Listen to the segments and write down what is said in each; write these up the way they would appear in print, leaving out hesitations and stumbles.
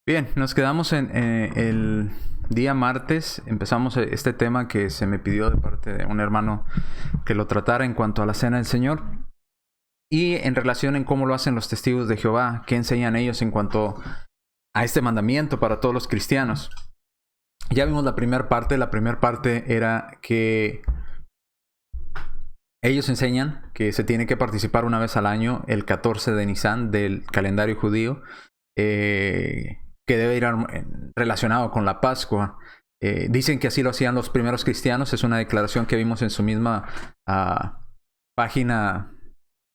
Bien, nos quedamos en el día martes. Empezamos este tema que se me pidió de parte de un hermano que lo tratara en cuanto a la cena del Señor. Y en relación en cómo lo hacen los testigos de Jehová, qué enseñan ellos en cuanto a este mandamiento para todos los cristianos. Ya vimos la primera parte. La primera parte era que ellos enseñan que se tiene que participar una vez al año, el 14 de Nisan del calendario judío, que debe ir relacionado con la Pascua. Dicen que así lo hacían los primeros cristianos. Es una declaración que vimos en su misma página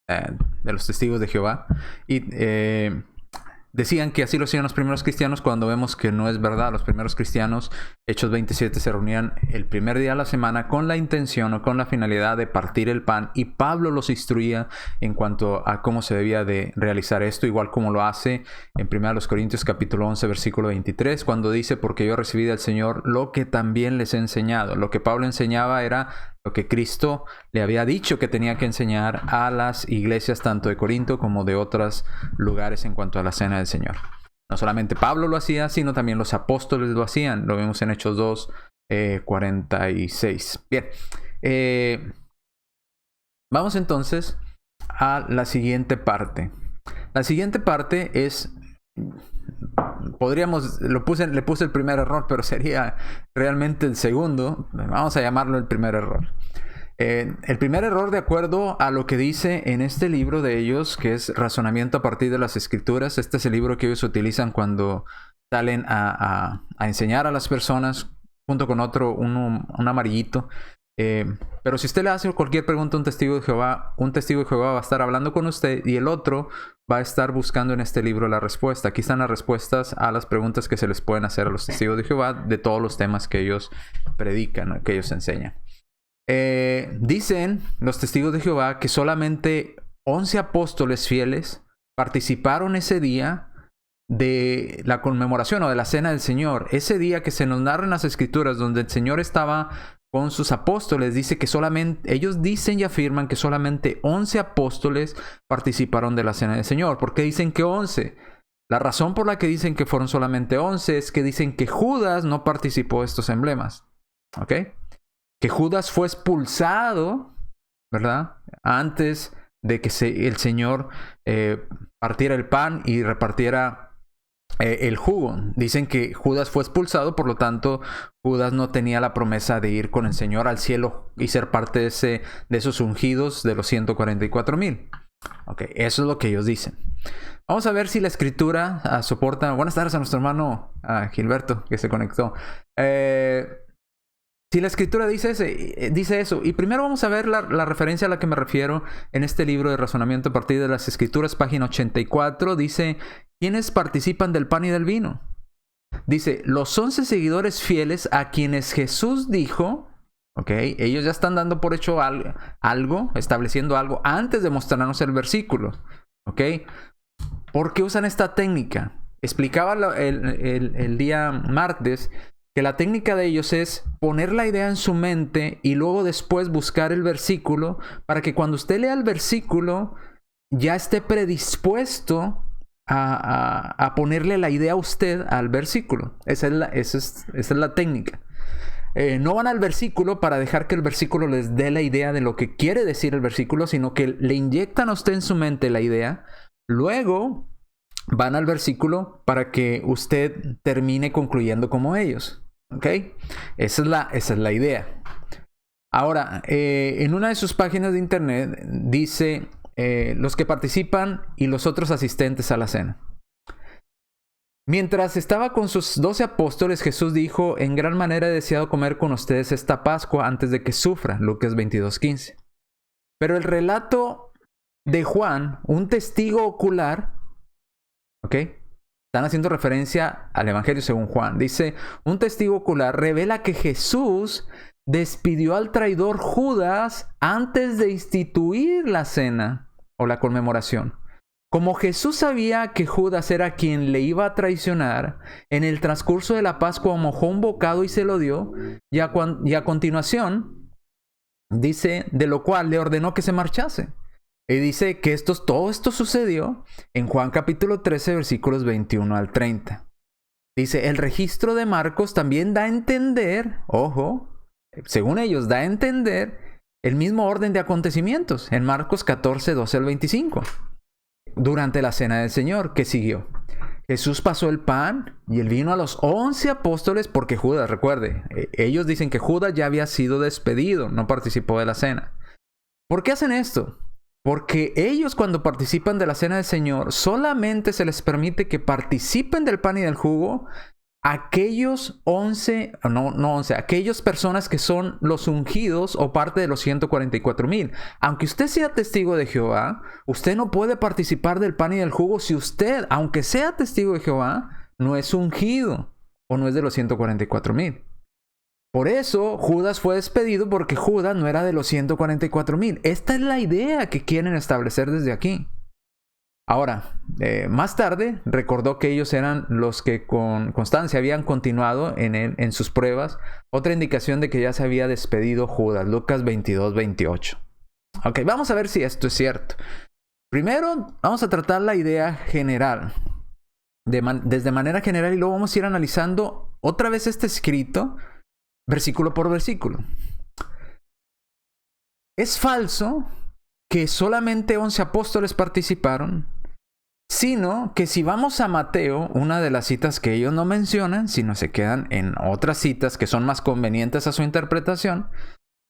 de los testigos de Jehová. Y decían que así lo hacían los primeros cristianos, cuando vemos que no es verdad. Los primeros cristianos, Hechos 27, se reunían el primer día de la semana con la intención o con la finalidad de partir el pan, y Pablo los instruía en cuanto a cómo se debía de realizar esto, igual como lo hace en 1 Corintios capítulo 11 versículo 23, cuando dice: porque yo recibí del Señor lo que también les he enseñado. Lo que Pablo enseñaba era lo que Cristo le había dicho que tenía que enseñar a las iglesias tanto de Corinto como de otros lugares en cuanto a la cena del Señor. No solamente Pablo lo hacía, sino también los apóstoles lo hacían. Lo vemos en Hechos 2, 46. Bien. Vamos entonces a la siguiente parte. La siguiente parte es... le puse el primer error, pero sería realmente el segundo. Vamos a llamarlo el primer error. El primer error, de acuerdo a lo que dice en este libro de ellos, que es Razonamiento a partir de las Escrituras. Este es el libro que ellos utilizan cuando salen a enseñar a las personas, junto con otro, un amarillito. Pero si usted le hace cualquier pregunta a un testigo de Jehová va a estar hablando con usted, y el otro va a estar buscando en este libro la respuesta. Aquí están las respuestas a las preguntas que se les pueden hacer a los testigos de Jehová de todos los temas que ellos predican, que ellos enseñan. Dicen los testigos de Jehová que solamente 11 apóstoles fieles participaron ese día de la conmemoración o de la cena del Señor. Ese día que se nos narra en las Escrituras, donde el Señor estaba con sus apóstoles, dice que solamente, ellos dicen y afirman que solamente 11 apóstoles participaron de la cena del Señor. ¿Por qué dicen que 11? La razón por la que dicen que fueron solamente 11 es que dicen que Judas no participó de estos emblemas. ¿Ok? Que Judas fue expulsado, ¿verdad?, antes de que el Señor partiera el pan y repartiera el jugo. Dicen que Judas fue expulsado, por lo tanto Judas no tenía la promesa de ir con el Señor al cielo y ser parte de esos ungidos de los 144,000. Ok, eso es lo que ellos dicen. Vamos a ver si la Escritura soporta. Buenas tardes a nuestro hermano Gilberto, que se conectó. Si la Escritura dice eso. Y primero vamos a ver la referencia a la que me refiero en este libro de Razonamiento a partir de las Escrituras, página 84. Dice: ¿quiénes participan del pan y del vino? Dice: los 11 seguidores fieles a quienes Jesús dijo. Ok, ellos ya están dando por hecho algo, estableciendo algo antes de mostrarnos el versículo. Ok, ¿por qué usan esta técnica? Explicaba el día martes que la técnica de ellos es poner la idea en su mente y luego después buscar el versículo, para que cuando usted lea el versículo ya esté predispuesto a ponerle la idea a usted al versículo. Esa es la técnica. No van al versículo para dejar que el versículo les dé la idea de lo que quiere decir el versículo, sino que le inyectan a usted en su mente la idea. Luego van al versículo para que usted termine concluyendo como ellos. ¿Ok? Esa es la idea. Ahora, en una de sus páginas de internet dice los que participan y los otros asistentes a la cena. Mientras estaba con sus 12 apóstoles, Jesús dijo: en gran manera he deseado comer con ustedes esta Pascua antes de que sufra. Lucas 22:15. Pero el relato de Juan, un testigo ocular, ¿ok?, están haciendo referencia al Evangelio según Juan. Dice: un testigo ocular revela que Jesús despidió al traidor Judas antes de instituir la cena o la conmemoración. Como Jesús sabía que Judas era quien le iba a traicionar, en el transcurso de la Pascua mojó un bocado y se lo dio, y a continuación dice: de lo cual le ordenó que se marchase. Y dice que todo esto sucedió en Juan capítulo 13, versículos 21 al 30. Dice, el registro de Marcos también da a entender, ojo, según ellos, da a entender el mismo orden de acontecimientos en Marcos 14, 12 al 25. Durante la cena del Señor, ¿qué siguió? Jesús pasó el pan y el vino a los 11 apóstoles porque Judas, recuerde, ellos dicen que Judas ya había sido despedido, no participó de la cena. ¿Por qué hacen esto? Porque ellos cuando participan de la cena del Señor, solamente se les permite que participen del pan y del jugo aquellos 11, no 11, aquellas personas que son los ungidos o parte de los 144,000. Aunque usted sea testigo de Jehová, usted no puede participar del pan y del jugo si usted, aunque sea testigo de Jehová, no es ungido o no es de los 144,000. Por eso Judas fue despedido, porque Judas no era de los 144,000. Esta es la idea que quieren establecer desde aquí. Ahora, más tarde recordó que ellos eran los que con constancia habían continuado en sus pruebas. Otra indicación de que ya se había despedido Judas, Lucas 22, 28. Ok, vamos a ver si esto es cierto. Primero, vamos a tratar la idea general, desde manera general, y luego vamos a ir analizando otra vez este escrito, versículo por versículo. Es falso que solamente 11 apóstoles participaron, sino que si vamos a Mateo, una de las citas que ellos no mencionan, sino se quedan en otras citas que son más convenientes a su interpretación,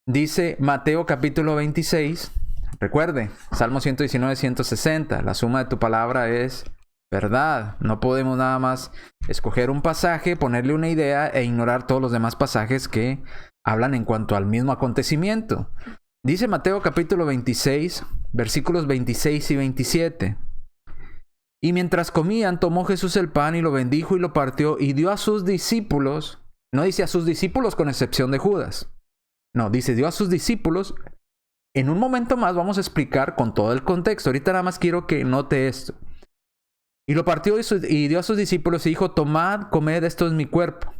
dice Mateo capítulo 26, recuerde, Salmo 119, 160, la suma de tu palabra es verdad. No podemos nada más escoger un pasaje, ponerle una idea e ignorar todos los demás pasajes que hablan en cuanto al mismo acontecimiento. Dice Mateo capítulo 26, versículos 26 y 27. Y mientras comían, tomó Jesús el pan y lo bendijo y lo partió y dio a sus discípulos. No dice a sus discípulos con excepción de Judas. No, dice dio a sus discípulos. En un momento más vamos a explicar con todo el contexto. Ahorita nada más quiero que note esto. Y lo partió y dio a sus discípulos y dijo, tomad, comed, esto es mi cuerpo.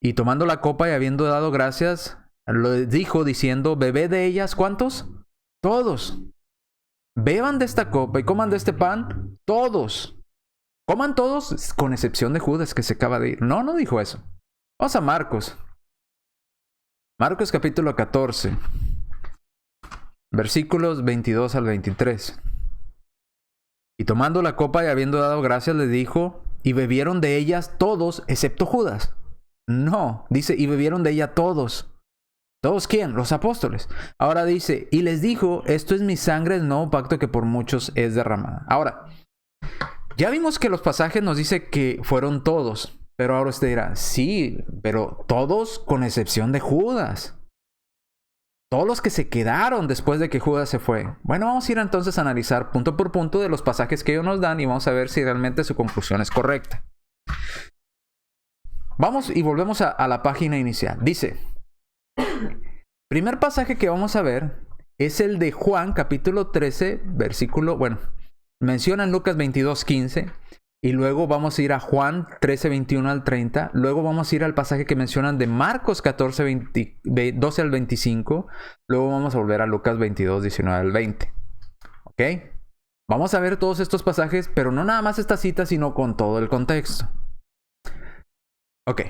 Y tomando la copa y habiendo dado gracias, lo dijo diciendo, bebed de ellas, ¿cuántos? Todos. Beban de esta copa y coman de este pan, todos. Coman todos, con excepción de Judas que se acaba de ir. No, no dijo eso. Vamos a Marcos. Marcos capítulo 14, versículos 22 al 23. Y tomando la copa y habiendo dado gracias, le dijo, y bebieron de ellas todos, excepto Judas. No, dice, y bebieron de ella todos. ¿Todos quién? Los apóstoles. Ahora dice, y les dijo, esto es mi sangre del nuevo pacto que por muchos es derramada. Ahora, ya vimos que los pasajes nos dicen que fueron todos. Pero ahora usted dirá, sí, pero todos con excepción de Judas. Todos los que se quedaron después de que Judas se fue. Bueno, vamos a ir entonces a analizar punto por punto de los pasajes que ellos nos dan y vamos a ver si realmente su conclusión es correcta. Vamos y volvemos a la página inicial. Dice, primer pasaje que vamos a ver es el de Juan, capítulo 13, versículo, menciona en Lucas 22, 15. Y luego vamos a ir a Juan 13, 21 al 30. Luego vamos a ir al pasaje que mencionan de Marcos 14, 12 al 25. Luego vamos a volver a Lucas 22, 19 al 20. ¿Ok? Vamos a ver todos estos pasajes, pero no nada más esta cita, sino con todo el contexto. Ok.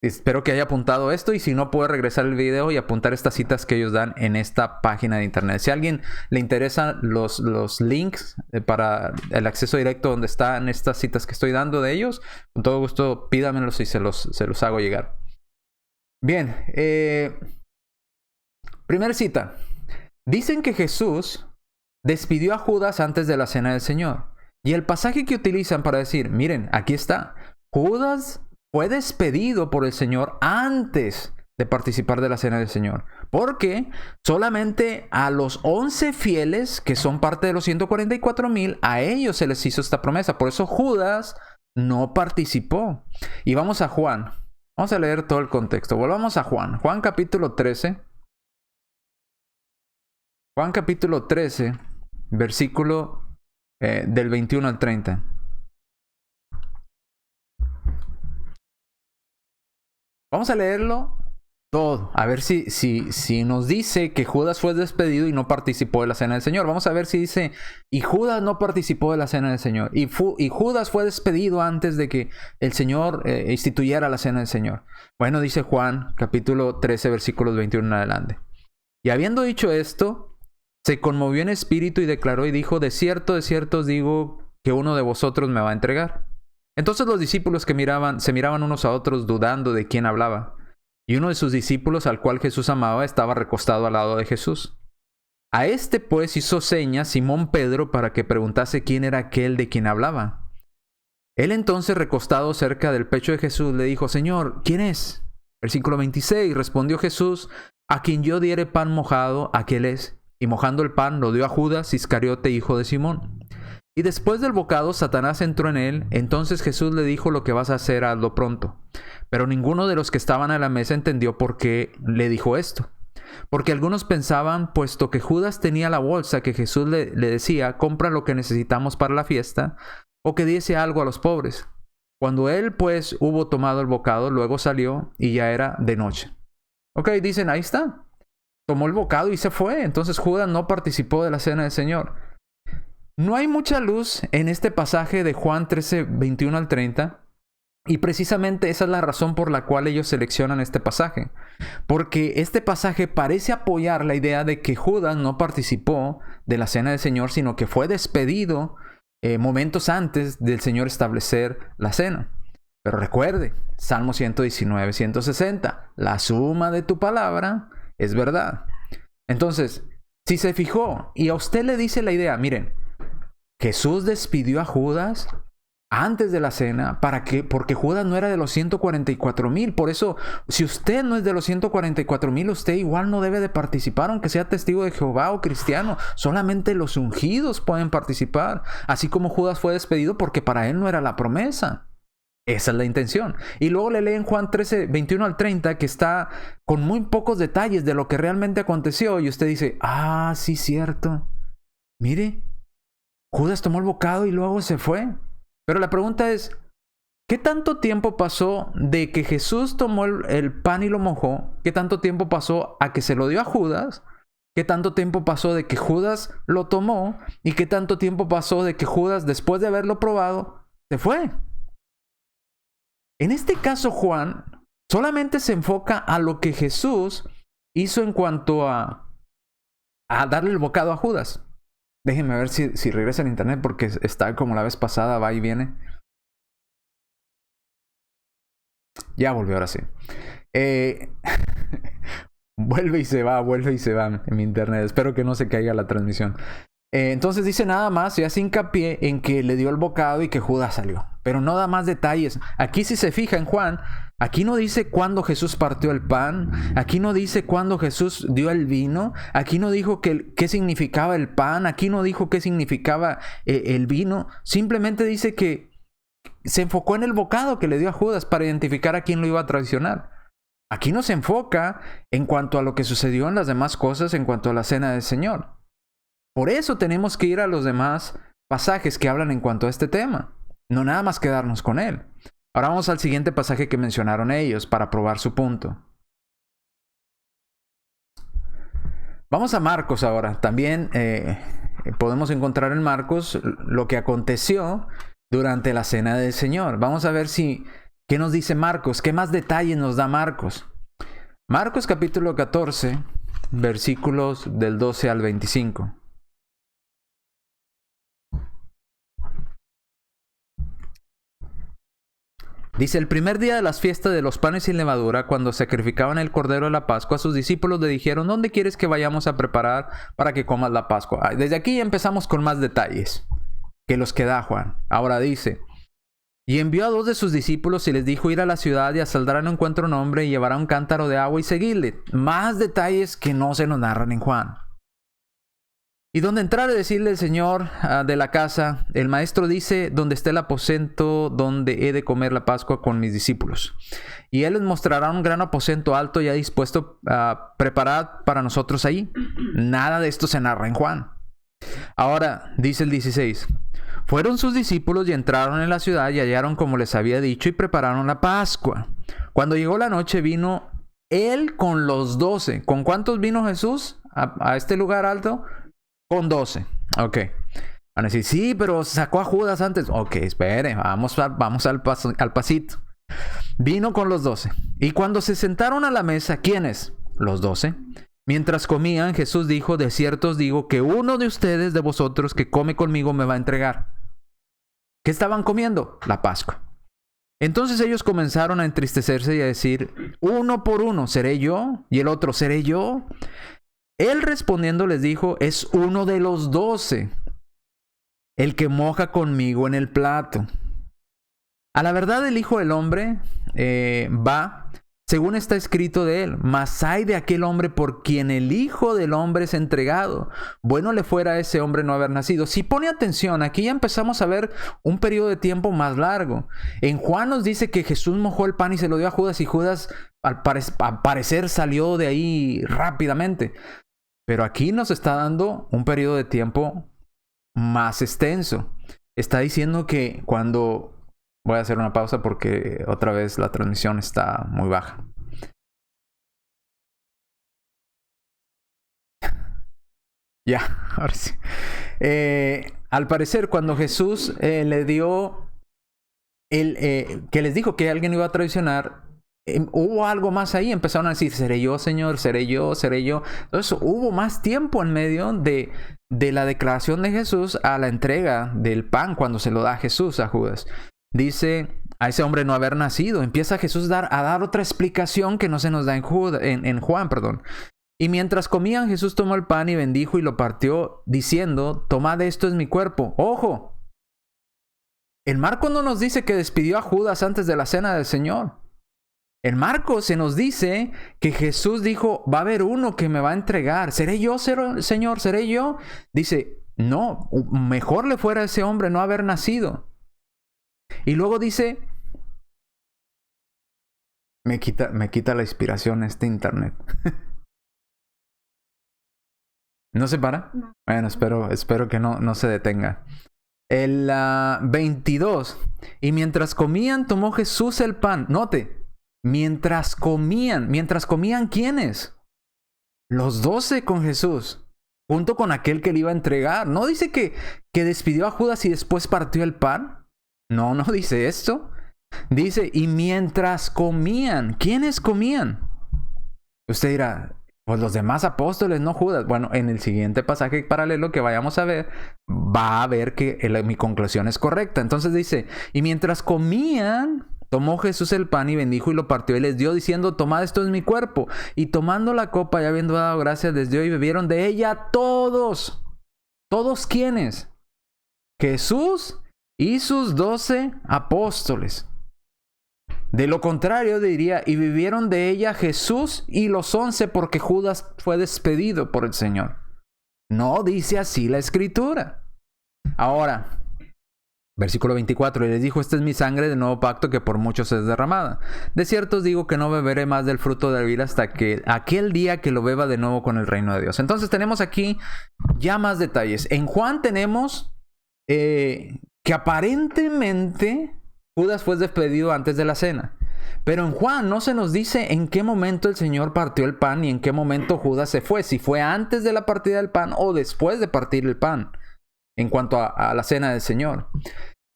Espero que haya apuntado esto y si no puede regresar el video y apuntar estas citas que ellos dan en esta página de internet. Si a alguien le interesan los links para el acceso directo donde están estas citas que estoy dando de ellos, con todo gusto pídamelos y se los hago llegar. Bien, primera cita. Dicen que Jesús despidió a Judas antes de la cena del Señor. Y el pasaje que utilizan para decir, miren, aquí está, Judas fue despedido por el Señor antes de participar de la cena del Señor. Porque solamente a los 11 fieles, que son parte de los 144,000, a ellos se les hizo esta promesa. Por eso Judas no participó. Y vamos a Juan. Vamos a leer todo el contexto. Volvamos a Juan. Juan capítulo 13. Juan capítulo 13, versículo del 21 al 30. Vamos a leerlo Todo. A ver si nos dice que Judas fue despedido y no participó de la cena del Señor. Vamos a ver si dice, y Judas no participó de la cena del Señor. Y Judas fue despedido antes de que el Señor instituyera la cena del Señor. Bueno, dice Juan, capítulo 13, versículos 21 en adelante. Y habiendo dicho esto, se conmovió en espíritu y declaró y dijo, de cierto os digo que uno de vosotros me va a entregar. Entonces los discípulos se miraban unos a otros dudando de quién hablaba. Y uno de sus discípulos, al cual Jesús amaba, estaba recostado al lado de Jesús. A este pues hizo señas Simón Pedro para que preguntase quién era aquel de quien hablaba. Él entonces, recostado cerca del pecho de Jesús, le dijo, Señor, ¿quién es? Versículo 26, respondió Jesús, a quien yo diere pan mojado, aquel es. Y mojando el pan lo dio a Judas Iscariote, hijo de Simón. Y después del bocado, Satanás entró en él. Entonces Jesús le dijo, lo que vas a hacer, hazlo pronto. Pero ninguno de los que estaban a la mesa entendió por qué le dijo esto. Porque algunos pensaban, puesto que Judas tenía la bolsa, que Jesús le decía, compra lo que necesitamos para la fiesta, o que diese algo a los pobres. Cuando él, pues, hubo tomado el bocado, luego salió y ya era de noche. Ok, dicen, ahí está. Tomó el bocado y se fue. Entonces Judas no participó de la cena del Señor. No hay mucha luz en este pasaje de Juan 13, 21 al 30. Y precisamente esa es la razón por la cual ellos seleccionan este pasaje. Porque este pasaje parece apoyar la idea de que Judas no participó de la cena del Señor, sino que fue despedido momentos antes del Señor establecer la cena. Pero recuerde, Salmo 119, 160, la suma de tu palabra es verdad. Entonces, si se fijó y a usted le dice la idea, miren, Jesús despidió a Judas antes de la cena, porque Judas no era de los 144,000. Por eso, si usted no es de los 144,000, usted igual no debe de participar, aunque sea testigo de Jehová o cristiano. Solamente los ungidos pueden participar. Así como Judas fue despedido porque para él no era la promesa. Esa es la intención. Y luego le leen Juan 13, 21 al 30, que está con muy pocos detalles de lo que realmente aconteció. Y usted dice, sí, cierto. Mire, Judas tomó el bocado y luego se fue. Pero la pregunta es, ¿qué tanto tiempo pasó de que Jesús tomó el pan y lo mojó? ¿Qué tanto tiempo pasó a que se lo dio a Judas? ¿Qué tanto tiempo pasó de que Judas lo tomó? ¿Y qué tanto tiempo pasó de que Judas, después de haberlo probado, se fue? En este caso, Juan solamente se enfoca a lo que Jesús hizo en cuanto a darle el bocado a Judas. Déjenme ver si regresa al internet porque está como la vez pasada, va y viene. Ya volvió, ahora sí. Vuelve y se va en mi internet. Espero que no se caiga la transmisión. Entonces dice nada más, y hace hincapié en que le dio el bocado y que Judas salió. Pero no da más detalles. Aquí si se fija en Juan, aquí no dice cuándo Jesús partió el pan. Aquí no dice cuándo Jesús dio el vino. Aquí no dijo qué significaba el pan. Aquí no dijo qué significaba el vino. Simplemente dice que se enfocó en el bocado que le dio a Judas para identificar a quién lo iba a traicionar. Aquí no se enfoca en cuanto a lo que sucedió en las demás cosas en cuanto a la cena del Señor. Por eso tenemos que ir a los demás pasajes que hablan en cuanto a este tema. No nada más quedarnos con él. Ahora vamos al siguiente pasaje que mencionaron ellos para probar su punto. Vamos a Marcos ahora. También podemos encontrar en Marcos lo que aconteció durante la cena del Señor. Vamos a ver qué nos dice Marcos, qué más detalles nos da Marcos. Marcos capítulo 14, versículos del 12 al 25. Dice, el primer día de las fiestas de los panes sin levadura, cuando sacrificaban el cordero de la Pascua, sus discípulos le dijeron, ¿dónde quieres que vayamos a preparar para que comas la Pascua? Desde aquí empezamos con más detalles que los que da Juan. Ahora dice, y envió a 2 de sus discípulos y les dijo, ir a la ciudad y asaltar al encuentro un hombre y llevará un cántaro de agua y seguirle. Más detalles que no se nos narran en Juan. Y donde entrar y decirle el Señor de la casa, el maestro dice, donde esté el aposento donde he de comer la Pascua con mis discípulos. Y él les mostrará un gran aposento alto ya dispuesto a preparar para nosotros ahí. Nada de esto se narra en Juan. Ahora, dice el 16, fueron sus discípulos y entraron en la ciudad y hallaron como les había dicho y prepararon la Pascua. Cuando llegó la noche vino él con los 12. ¿Con cuántos vino Jesús a este lugar alto? Con 12. Ok. Van a decir, sí, pero sacó a Judas antes. Ok, espere, vamos al pasito. Vino con los 12. Y cuando se sentaron a la mesa, ¿quiénes? Los 12. Mientras comían, Jesús dijo, de cierto os digo que uno de ustedes, de vosotros, que come conmigo, me va a entregar. ¿Qué estaban comiendo? La Pascua. Entonces ellos comenzaron a entristecerse y a decir, uno por uno, ¿seré yo? Y el otro, ¿seré yo? Él respondiendo les dijo, es uno de los 12, el que moja conmigo en el plato. A la verdad el Hijo del Hombre va, según está escrito de él, mas ay de aquel hombre por quien el Hijo del Hombre es entregado. Bueno le fuera a ese hombre no haber nacido. Si pone atención, aquí ya empezamos a ver un periodo de tiempo más largo. En Juan nos dice que Jesús mojó el pan y se lo dio a Judas, y Judas al parecer salió de ahí rápidamente. Pero aquí nos está dando un periodo de tiempo más extenso. Está diciendo que cuando... Voy a hacer una pausa porque otra vez la transmisión está muy baja. Ya, ahora sí. Al parecer, cuando Jesús le dio que les dijo que alguien iba a traicionar, hubo algo más ahí. Empezaron a decir, seré yo, Señor, seré yo, seré yo. Entonces hubo más tiempo en medio de la declaración de Jesús a la entrega del pan cuando se lo da a Jesús a Judas. Dice, a ese hombre no haber nacido. Empieza Jesús a dar otra explicación que no se nos da en Juan, perdón. Y mientras comían, Jesús tomó el pan y bendijo y lo partió, diciendo, tomad, esto es mi cuerpo. ¡Ojo! En Marcos no nos dice que despidió a Judas antes de la cena del Señor. En Marcos se nos dice que Jesús dijo, va a haber uno que me va a entregar. ¿Seré yo, Señor? ¿Seré yo? Dice, no, mejor le fuera a ese hombre no haber nacido. Y luego dice, me quita la inspiración este internet. ¿No se para? No. Bueno, espero que no se detenga. El 22. Y mientras comían, tomó Jesús el pan. Note, mientras comían, ¿quiénes? Los 12 con Jesús, junto con aquel que le iba a entregar. ¿No dice que despidió a Judas y después partió el pan? No dice esto. Dice, y mientras comían, ¿quiénes comían? Usted dirá, pues los demás apóstoles, no Judas. Bueno, en el siguiente pasaje paralelo que vayamos a ver, va a ver que mi conclusión es correcta. Entonces dice, y mientras comían, tomó Jesús el pan y bendijo y lo partió y les dio, diciendo, tomad, esto es mi cuerpo. Y tomando la copa y habiendo dado gracias, les dio y bebieron de ella todos. ¿Todos quiénes? Jesús y sus 12 apóstoles. De lo contrario diría, y vivieron de ella Jesús y los 11 porque Judas fue despedido por el Señor. No dice así la Escritura. Ahora, versículo 24, y les dijo, esta es mi sangre del nuevo pacto que por muchos es derramada. De cierto os digo que no beberé más del fruto de la vid hasta que aquel día que lo beba de nuevo con el reino de Dios. Entonces tenemos aquí ya más detalles. En Juan tenemos que aparentemente Judas fue despedido antes de la cena. Pero en Juan no se nos dice en qué momento el Señor partió el pan y en qué momento Judas se fue. Si fue antes de la partida del pan o después de partir el pan. En cuanto a la cena del Señor.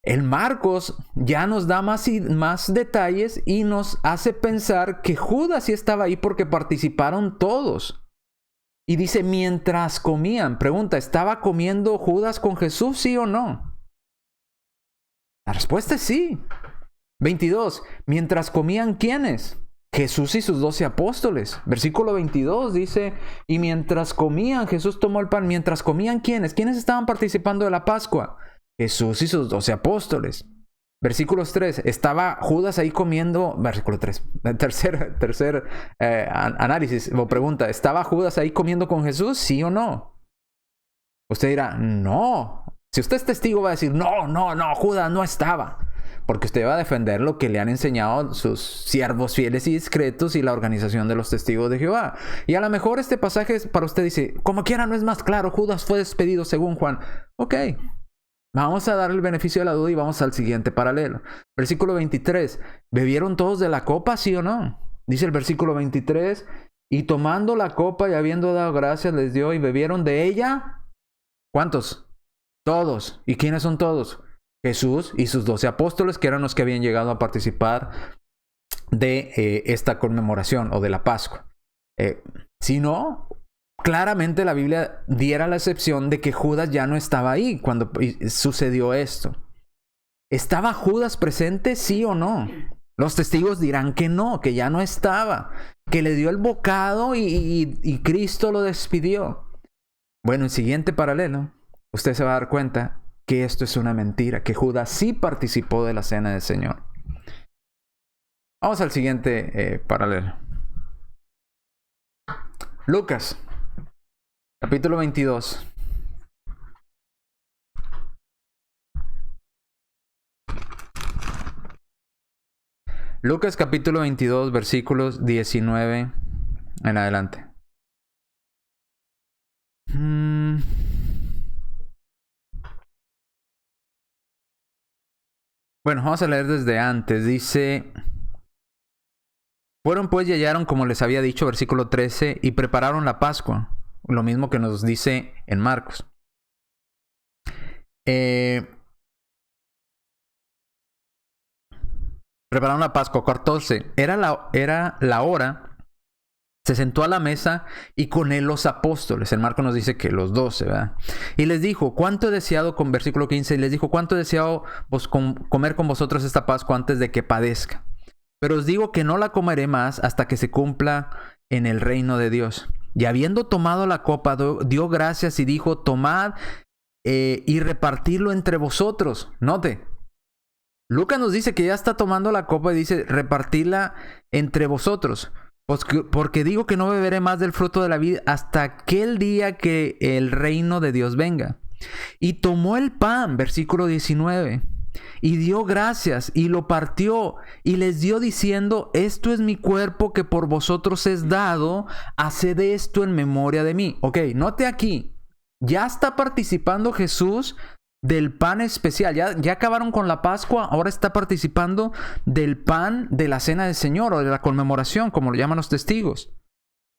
El Marcos ya nos da más detalles y nos hace pensar que Judas sí estaba ahí porque participaron todos. Y dice, mientras comían. Pregunta, ¿estaba comiendo Judas con Jesús, sí o no? La respuesta es sí. 22. Mientras comían, ¿quiénes? Jesús y sus 12 apóstoles. Versículo 22 dice, y mientras comían, Jesús tomó el pan. Mientras comían, ¿quiénes? ¿Quiénes estaban participando de la Pascua? Jesús y sus 12 apóstoles. Versículos 3. Estaba Judas ahí comiendo. Versículo 3. Tercer análisis o pregunta. ¿Estaba Judas ahí comiendo con Jesús? ¿Sí o no? Usted dirá, no. Si usted es testigo va a decir, no, Judas no estaba. Porque usted va a defender lo que le han enseñado sus siervos fieles y discretos y la organización de los testigos de Jehová. Y a lo mejor este pasaje para usted dice, como quiera no es más claro, Judas fue despedido según Juan. Ok, vamos a dar el beneficio de la duda y vamos al siguiente paralelo. Versículo 23, ¿bebieron todos de la copa, sí o no? Dice el versículo 23, y tomando la copa y habiendo dado gracias les dio y bebieron de ella. ¿Cuántos? Todos. ¿Y quiénes son todos? Jesús y sus 12 apóstoles, que eran los que habían llegado a participar de esta conmemoración o de la Pascua. Si no, claramente la Biblia diera la excepción de que Judas ya no estaba ahí cuando sucedió esto. ¿Estaba Judas presente, sí o no? Los testigos dirán que no, que ya no estaba, que le dio el bocado y Cristo lo despidió. Bueno, el siguiente paralelo, usted se va a dar cuenta que esto es una mentira, que Judas sí participó de la cena del Señor. Vamos al siguiente paralelo. Lucas, capítulo 22. Lucas capítulo 22, versículos 19 en adelante. Bueno, vamos a leer desde antes. Dice: fueron pues y hallaron como les había dicho, versículo 13, y prepararon la Pascua. Lo mismo que nos dice en Marcos. Prepararon la Pascua, 14. Era la hora. Se sentó a la mesa y con él los apóstoles. En Marcos nos dice que los 12, ¿verdad? Y les dijo, ¿cuánto he deseado, con versículo 15, y les dijo, cuánto he deseado comer con vosotros esta Pascua antes de que padezca? Pero os digo que no la comeré más hasta que se cumpla en el reino de Dios. Y habiendo tomado la copa, dio gracias y dijo, tomad y repartirlo entre vosotros. Note, Lucas nos dice que ya está tomando la copa y dice, repartirla entre vosotros. Porque digo que no beberé más del fruto de la vid hasta aquel día que el reino de Dios venga. Y tomó el pan, versículo 19, y dio gracias y lo partió y les dio diciendo, esto es mi cuerpo que por vosotros es dado, haced esto en memoria de mí. Ok, note aquí, ya está participando Jesús del pan especial. Ya acabaron con la Pascua, ahora está participando del pan de la cena del Señor o de la conmemoración, como lo llaman los testigos.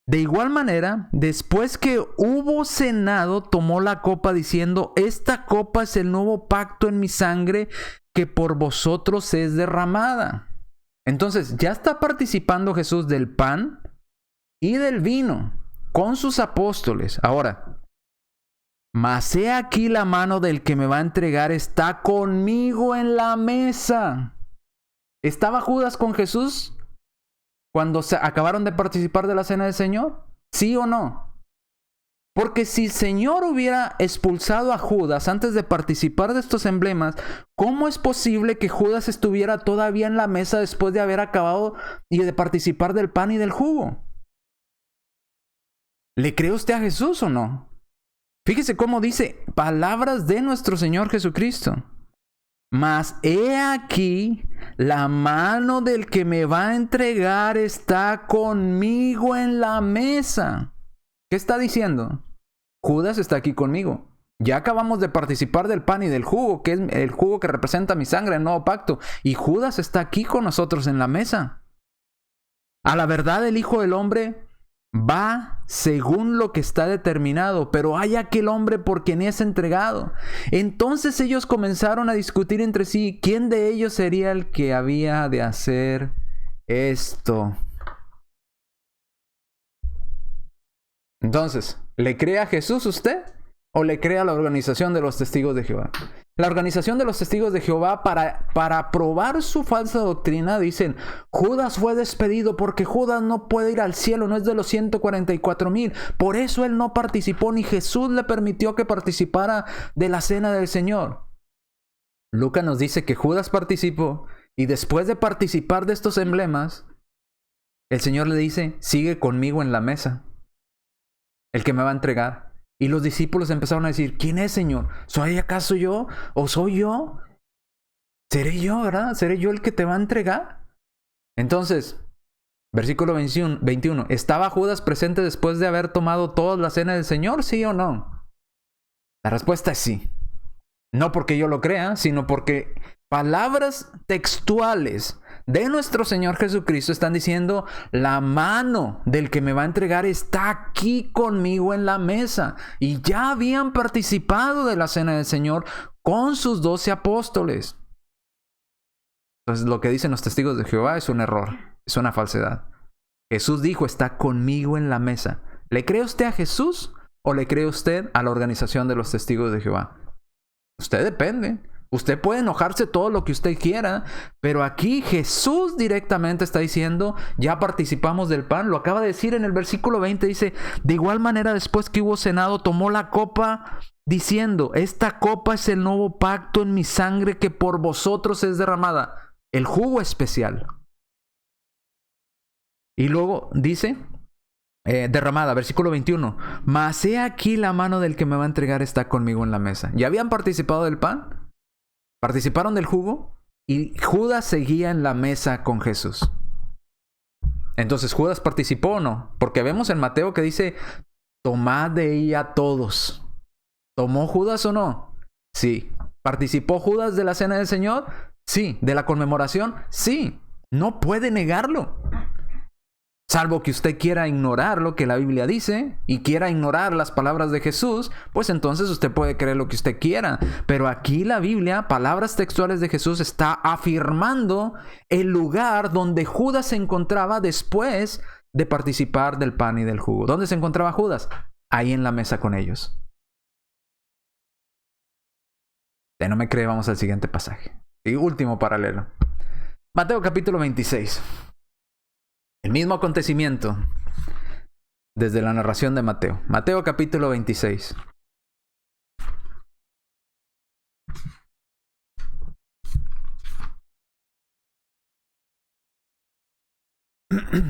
De igual manera, después que hubo cenado, tomó la copa diciendo, esta copa es el nuevo pacto en mi sangre que por vosotros es derramada. Entonces, ya está participando Jesús del pan y del vino con sus apóstoles. Ahora, mas he aquí la mano del que me va a entregar está conmigo en la mesa. ¿Estaba Judas con Jesús cuando acabaron de participar de la cena del Señor? ¿Sí o no? Porque si el Señor hubiera expulsado a Judas antes de participar de estos emblemas, ¿cómo es posible que Judas estuviera todavía en la mesa después de haber acabado y de participar del pan y del jugo? ¿Le cree usted a Jesús o no? Fíjese cómo dice, palabras de nuestro Señor Jesucristo. Mas he aquí, la mano del que me va a entregar está conmigo en la mesa. ¿Qué está diciendo? Judas está aquí conmigo. Ya acabamos de participar del pan y del jugo, que es el jugo que representa mi sangre, el nuevo pacto. Y Judas está aquí con nosotros en la mesa. A la verdad, el Hijo del Hombre va según lo que está determinado, pero hay aquel hombre por quien es entregado. Entonces ellos comenzaron a discutir entre sí quién de ellos sería el que había de hacer esto. Entonces, ¿le cree a Jesús usted o le cree a la organización de los testigos de Jehová? La organización de los testigos de Jehová, para probar su falsa doctrina, dicen, Judas fue despedido porque Judas no puede ir al cielo, no es de los 144,000. Por eso él no participó, ni Jesús le permitió que participara de la cena del Señor. Lucas nos dice que Judas participó y después de participar de estos emblemas, el Señor le dice, sigue conmigo en la mesa, el que me va a entregar. Y los discípulos empezaron a decir, ¿quién es, Señor? ¿Soy acaso yo? ¿O soy yo? ¿Seré yo, verdad? ¿Seré yo el que te va a entregar? Entonces, versículo 21. ¿Estaba Judas presente después de haber tomado toda la cena del Señor? ¿Sí o no? La respuesta es sí. No porque yo lo crea, sino porque palabras textuales de nuestro Señor Jesucristo están diciendo, la mano del que me va a entregar está aquí conmigo en la mesa. Y ya habían participado de la cena del Señor con sus 12 apóstoles. Entonces lo que dicen los testigos de Jehová es un error, es una falsedad. Jesús dijo, está conmigo en la mesa. ¿Le cree usted a Jesús o le cree usted a la organización de los testigos de Jehová? Usted depende. Usted puede enojarse todo lo que usted quiera, pero aquí Jesús directamente está diciendo, ya participamos del pan. Lo acaba de decir en el versículo 20, dice, de igual manera después que hubo cenado, tomó la copa diciendo, esta copa es el nuevo pacto en mi sangre que por vosotros es derramada. El jugo especial. Y luego dice, derramada, versículo 21, mas he aquí la mano del que me va a entregar está conmigo en la mesa. ¿Ya habían participado del pan? Participaron del jugo y Judas seguía en la mesa con Jesús. Entonces, ¿Judas participó o no? Porque vemos en Mateo que dice, tomad de ella todos. ¿Tomó Judas o no? Sí. ¿Participó Judas de la cena del Señor? Sí. ¿De la conmemoración? Sí. No puede negarlo. Salvo que usted quiera ignorar lo que la Biblia dice y quiera ignorar las palabras de Jesús, pues entonces usted puede creer lo que usted quiera. Pero aquí la Biblia, palabras textuales de Jesús, está afirmando el lugar donde Judas se encontraba después de participar del pan y del jugo. ¿Dónde se encontraba Judas? Ahí en la mesa con ellos. Si no me cree, vamos al siguiente pasaje. Y último paralelo. Mateo capítulo 26. El mismo acontecimiento desde la narración de Mateo. Mateo capítulo 26.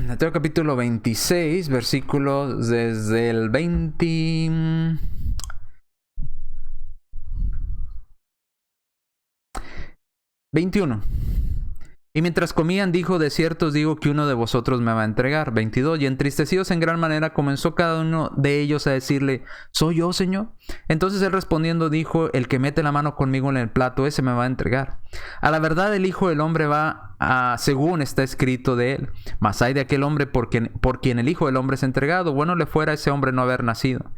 Mateo capítulo 26, versículos desde el 21. Y mientras comían, dijo, de cierto os digo que uno de vosotros me va a entregar. 22. Y entristecidos en gran manera, comenzó cada uno de ellos a decirle, ¿soy yo, Señor? Entonces él respondiendo dijo, el que mete la mano conmigo en el plato, ese me va a entregar. A la verdad el Hijo del Hombre va a, según está escrito de él. Mas hay de aquel hombre por quien el Hijo del Hombre es entregado. Bueno le fuera a ese hombre no haber nacido.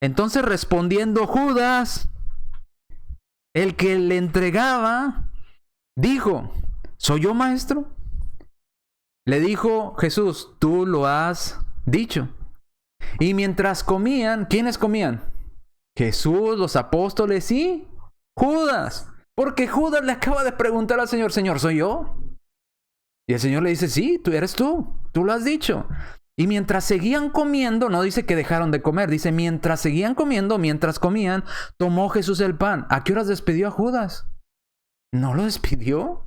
Entonces respondiendo Judas, el que le entregaba, dijo, ¿soy yo, maestro? Le dijo Jesús, tú lo has dicho. Y mientras comían, ¿quiénes comían? Jesús, los apóstoles y Judas. Porque Judas le acaba de preguntar al Señor, Señor, ¿soy yo? Y el Señor le dice, sí, tú eres tú lo has dicho. Y mientras seguían comiendo, no dice que dejaron de comer, dice mientras seguían comiendo, mientras comían, tomó Jesús el pan. ¿A qué horas despidió a Judas? ¿No lo despidió?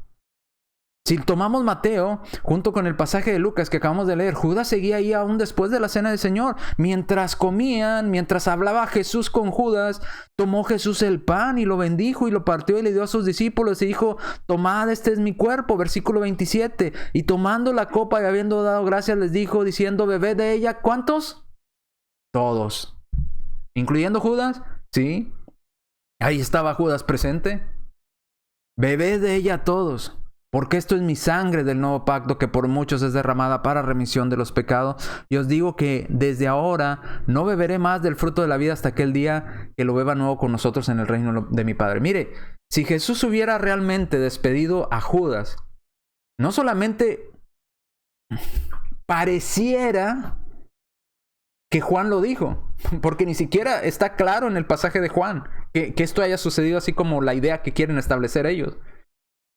Si tomamos Mateo, junto con el pasaje de Lucas que acabamos de leer, Judas seguía ahí aún después de la cena del Señor. Mientras comían, mientras hablaba Jesús con Judas, tomó Jesús el pan y lo bendijo y lo partió y le dio a sus discípulos y dijo, tomad, este es mi cuerpo, versículo 27. Y tomando la copa y habiendo dado gracias les dijo, diciendo, bebed de ella, ¿cuántos? Todos. ¿Incluyendo Judas? Sí. Ahí estaba Judas presente. Bebed de ella todos. Porque esto es mi sangre del nuevo pacto que por muchos es derramada para remisión de los pecados. Y os digo que desde ahora no beberé más del fruto de la vida hasta aquel día que lo beba nuevo con nosotros en el reino de mi Padre. Mire, si Jesús hubiera realmente despedido a Judas, no solamente pareciera que Juan lo dijo, porque ni siquiera está claro en el pasaje de Juan que esto haya sucedido así como la idea que quieren establecer ellos.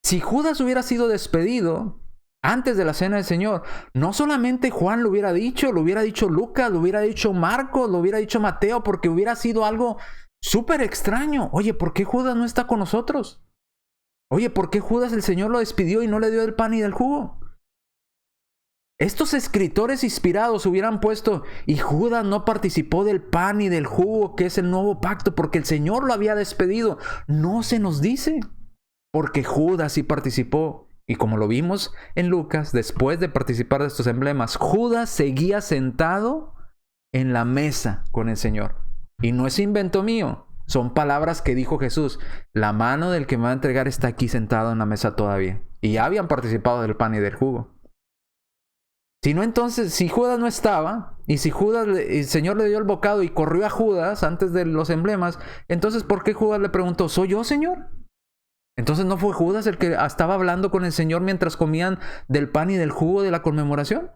Si Judas hubiera sido despedido antes de la cena del Señor, no solamente Juan lo hubiera dicho Lucas, lo hubiera dicho Marcos, lo hubiera dicho Mateo, porque hubiera sido algo súper extraño. Oye, ¿por qué Judas no está con nosotros? Oye, ¿por qué Judas el Señor lo despidió y no le dio el pan y del jugo? Estos escritores inspirados hubieran puesto, y Judas no participó del pan y del jugo, que es el nuevo pacto, porque el Señor lo había despedido. No se nos dice. Porque Judas sí participó. Y como lo vimos en Lucas, después de participar de estos emblemas, Judas seguía sentado en la mesa con el Señor. Y no es invento mío. Son palabras que dijo Jesús. La mano del que me va a entregar está aquí sentado en la mesa todavía. y ya habían participado del pan y del jugo. Si no, entonces, si Judas no estaba, y si Judas, el Señor le dio el bocado y corrió a Judas antes de los emblemas, entonces ¿por qué Judas le preguntó, ¿soy yo, Señor? Entonces ¿no fue Judas el que estaba hablando con el Señor mientras comían del pan y del jugo de la conmemoración?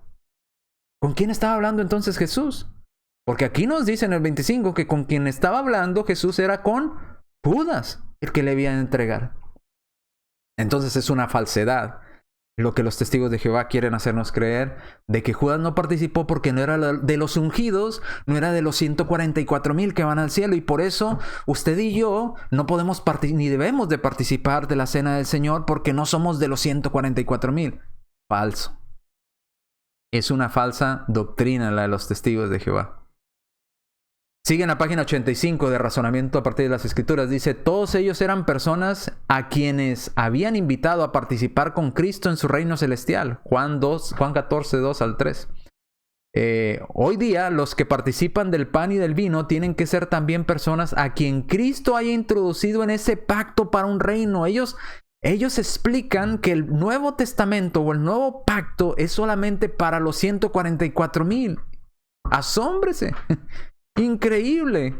¿Con quién estaba hablando entonces Jesús? Porque aquí nos dice en el 25 que con quien estaba hablando Jesús era con Judas, el que le iba a entregar. Entonces es una falsedad lo que los testigos de Jehová quieren hacernos creer, de que Judas no participó porque no era de los ungidos, no era de los 144,000 que van al cielo, y por eso usted y yo no podemos ni debemos de participar de la cena del Señor porque no somos de los 144,000. Falso. Es una falsa doctrina la de los testigos de Jehová. Sigue en la página 85 de Razonamiento a partir de las Escrituras. Dice, todos ellos eran personas a quienes habían invitado a participar con Cristo en su reino celestial. Juan 14, 2 al 3. Hoy día los que participan del pan y del vino tienen que ser también personas a quien Cristo haya introducido en ese pacto para un reino. Ellos explican que el Nuevo Testamento o el Nuevo Pacto es solamente para los 144,000. Asómbrese. Increíble.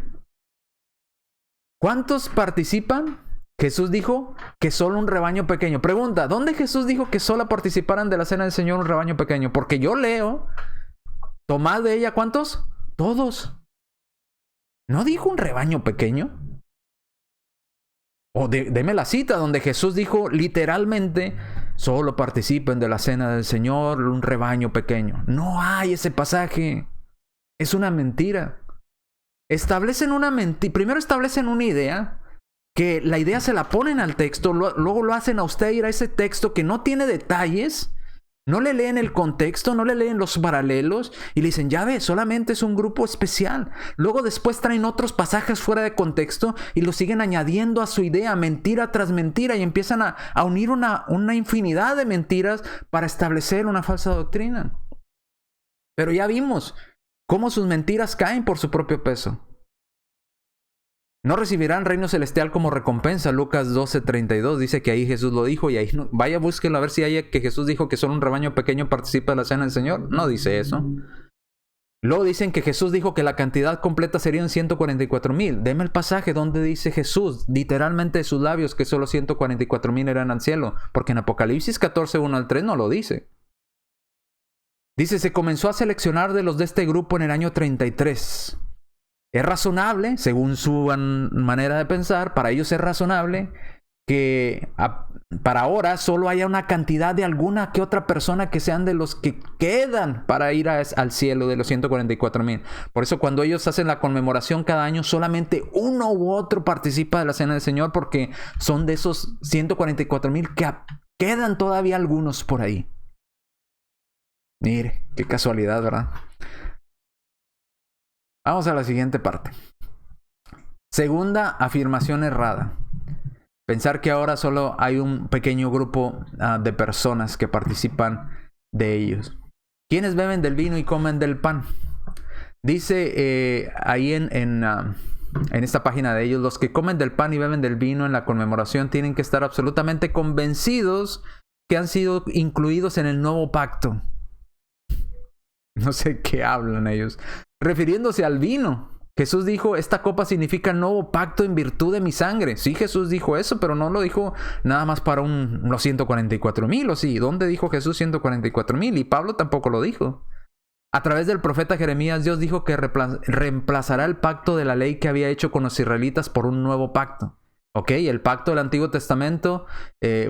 ¿Cuántos participan? Jesús dijo que solo un rebaño pequeño. Pregunta, ¿dónde Jesús dijo que solo participaran de la cena del Señor un rebaño pequeño? Porque yo leo, tomad de ella, ¿cuántos? Todos. ¿No dijo un rebaño pequeño? O deme la cita donde Jesús dijo literalmente, solo participen de la cena del Señor un rebaño pequeño. No hay ese pasaje. Es una mentira. Primero establecen una idea, que la idea se la ponen al texto, luego lo hacen a usted ir a ese texto que no tiene detalles, no le leen el contexto, no le leen los paralelos, y le dicen, ya ve, solamente es un grupo especial. Luego después traen otros pasajes fuera de contexto y lo siguen añadiendo a su idea, mentira tras mentira, y empiezan a unir una infinidad de mentiras para establecer una falsa doctrina. Pero ya vimos cómo sus mentiras caen por su propio peso. No recibirán reino celestial como recompensa. Lucas 12:32 dice que ahí Jesús lo dijo, y ahí no, vaya, búsquelo a ver si hay que Jesús dijo que solo un rebaño pequeño participa de la cena del Señor. No dice eso. Luego dicen que Jesús dijo que la cantidad completa serían 144,000. Deme el pasaje donde dice Jesús, literalmente de sus labios, que solo 144,000 eran al cielo. Porque en Apocalipsis 14, 1 al 3 no lo dice. Dice, se comenzó a seleccionar de los de este grupo en el año 33. Es razonable, según su manera de pensar, para ellos es razonable que para ahora solo haya una cantidad de alguna que otra persona que sean de los que quedan para ir al cielo, de los 144,000. Por eso cuando ellos hacen la conmemoración cada año, solamente uno u otro participa de la cena del Señor, porque son de esos 144,000 que quedan todavía algunos por ahí. Mire, qué casualidad, ¿verdad? Vamos a la siguiente parte. Segunda afirmación errada. Pensar que ahora solo hay un pequeño grupo de personas que participan de ellos. ¿Quiénes beben del vino y comen del pan? Dice ahí en esta página de ellos, los que comen del pan y beben del vino en la conmemoración tienen que estar absolutamente convencidos que han sido incluidos en el nuevo pacto. No sé qué hablan ellos. Refiriéndose al vino, Jesús dijo, esta copa significa nuevo pacto en virtud de mi sangre. Sí, Jesús dijo eso, pero no lo dijo nada más para los 144,000, ¿o sí? ¿Dónde dijo Jesús 144,000? Y Pablo tampoco lo dijo. A través del profeta Jeremías, Dios dijo que reemplazará el pacto de la ley que había hecho con los israelitas por un nuevo pacto. Ok, el pacto del Antiguo Testamento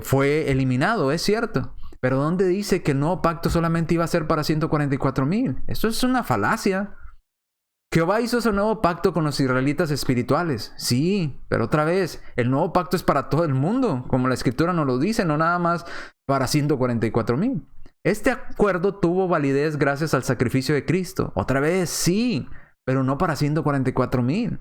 fue eliminado, es cierto. Pero ¿dónde dice que el nuevo pacto solamente iba a ser para 144,000? Eso es una falacia. Jehová hizo ese nuevo pacto con los israelitas espirituales. Sí, pero otra vez, el nuevo pacto es para todo el mundo, como la Escritura nos lo dice, no nada más para 144,000. Este acuerdo tuvo validez gracias al sacrificio de Cristo. Otra vez, sí, pero no para 144,000.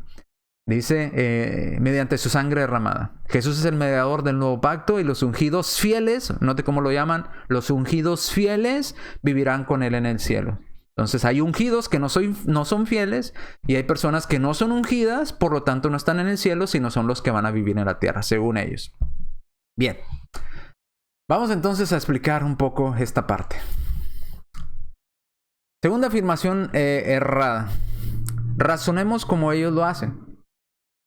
Dice, mediante su sangre derramada. Jesús es el mediador del nuevo pacto y los ungidos fieles, note cómo lo llaman, los ungidos fieles vivirán con él en el cielo. Entonces hay ungidos que no son fieles y hay personas que no son ungidas, por lo tanto no están en el cielo, sino son los que van a vivir en la tierra, según ellos. Bien. Vamos entonces a explicar un poco esta parte. Segunda afirmación errada. Razonemos como ellos lo hacen.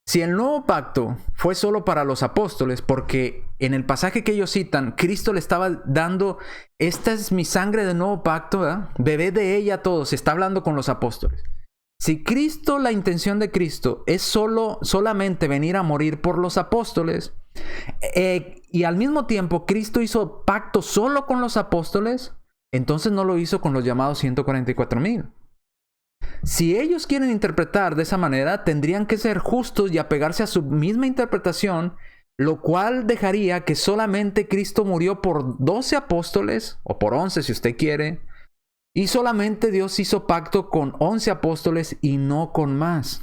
Si el nuevo pacto fue solo para los apóstoles, porque en el pasaje que ellos citan, Cristo le estaba dando, esta es mi sangre del nuevo pacto, ¿verdad? Bebed de ella todos, se está hablando con los apóstoles. Si Cristo, la intención de Cristo es solamente venir a morir por los apóstoles, y al mismo tiempo Cristo hizo pacto solo con los apóstoles, entonces no lo hizo con los llamados 144,000. Si ellos quieren interpretar de esa manera, tendrían que ser justos y apegarse a su misma interpretación, lo cual dejaría que solamente Cristo murió por 12 apóstoles, o por 11 si usted quiere, y solamente Dios hizo pacto con 11 apóstoles y no con más.